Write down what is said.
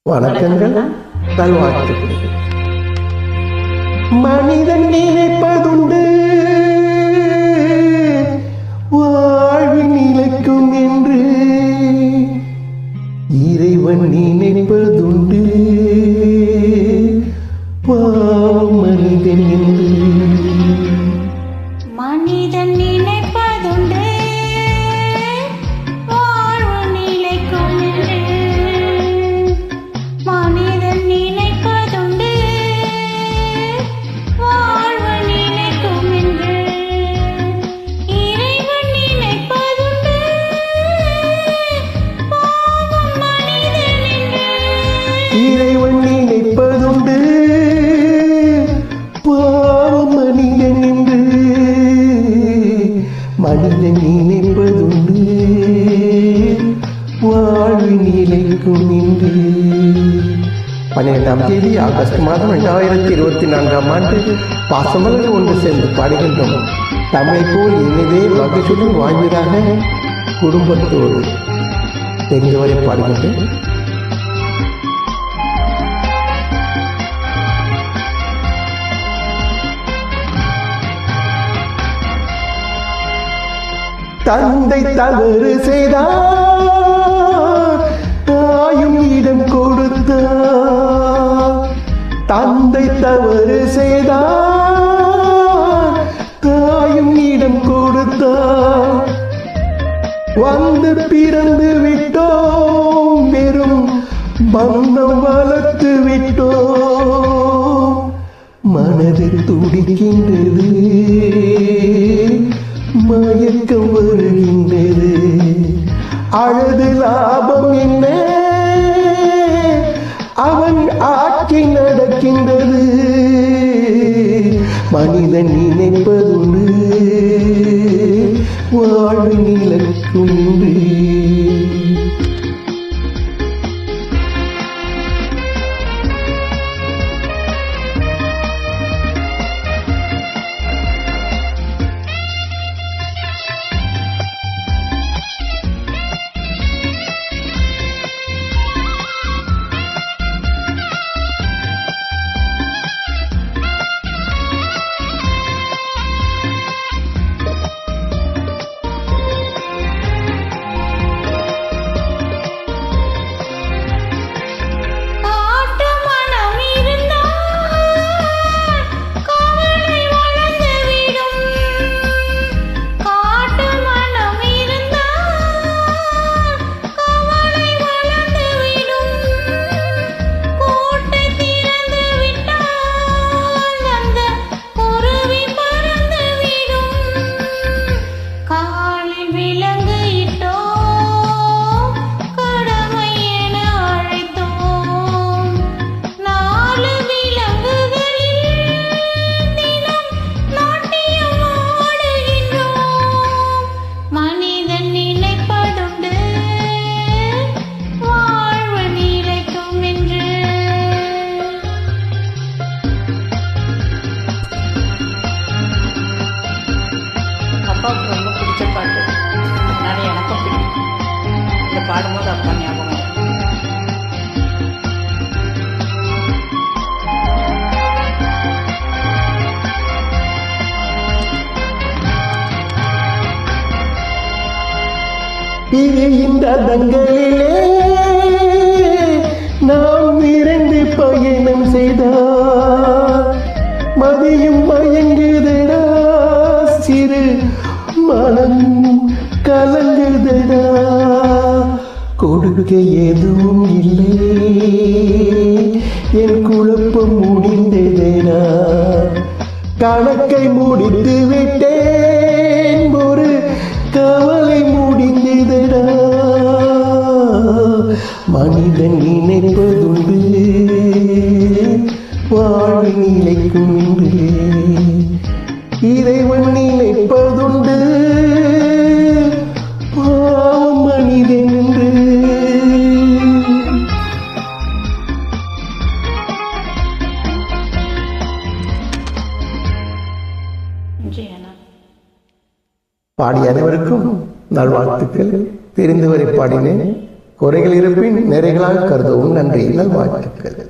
வணக்கங்கள், நல்வாழ்த்துக்கள். மனிதன் நினைப்பதுண்டு வாழ்வு நிலைக்கும் என்று, இறைவன் நினைப்பதுண்டு பாவம் மனிதன் என்று. மனிதன் நினைப்பதுண்டு வாழ்வு நிலைக்கும் என்று, மனிதன் நினைப்பதுண்டு வாழ்வு நிலைக்கும் என்று, இறைவன் நினைப்பதுண்டு பாவம் மனிதன் என்று. இறைவன் நினைப்பதுண்டு பாவம் மனிதன் என்று, மனிதன் நினைப்பதுண்டு வாழ்வு நிலைக்கும் என்று. 12ஆம் தேதி ஆகஸ்ட் மாதம் 2024ஆம் ஆண்டு பாசமலர் ஒன்று சேர்ந்து பாடுகின்றோம். தமிழை போல் இனிதே மகிழ்ச்சியுடன் வாழ்வதாக குடும்பத்தோடு தெரிந்தவரை பாடுகின்றேன். தந்தை தவறு செய்தார், தாயும் இடம் கொடுத்தார். தந்தை தவறு செய்தார், தாயும் இடம் கொடுத்தார். வந்து பிறந்து விட்டோம், வெறும் பந்தம் வளர்த்து விட்டோம். மனது துடிக்கின்றது, மயக்கம் வருகின்றது. அழகு லாபம் என்ன, அவன் ஆட்சி நடக்கின்றது. மனிதன் நினைப்பதுண்டு வாழ்வு நிலைக்கும் என்று. காட்டு மனம் இருந்தால் கவலை வளர்ந்துவிடும். காட்டு மனம் இருந்தால் கவலை வளர்ந்துவிடும். கூட்டை திறந்து விட்டால் அந்த குருவி பறந்துவிடும். காலில் விலங்கு இட்டோம், கடமை என அழைத்தோம். 4 விலங்குகளில் தினம் நாட்டியம் ஆடுகின்றோம். மனிதன் நினைப்பதுண்டு வாழ்வு நிலைக்கும் என்று. அப்பாவுக்கு ரொம்ப பிடிச்ச பாட்டு, அதனால எனக்கும் பிடிக்கும். இதை பாடும்போது அப்பா ஞாபகம் வரும். பிரிந்த தங்களிலே நாம் விரைந்து பயணம் செய்தார். மதியும் மயங்குதடா, சிறு மனம் கலங்குதடா. கொடுக்க எதுவும் இல்லை, என் குழப்பம் முடிந்ததடா. கணக்கை முடித்து விட்டேன், ஒரு கவலை முடிந்ததடா. மனிதன் நினைப்பதுண்டு வாழ்வு நிலைக்கும் என்று, இறைவன் நினைப்பதுண்டு பாவம் மனிதன் என்று. இன்றைய நாள் பாடிய அனைவருக்கும் நல்வாழ்த்துக்கள். தெரிந்தவரை பாடினேன். குறைகள் இருப்பின் நிறைகளாக கருதவும். நன்றி, நல்வாழ்த்துக்கள்.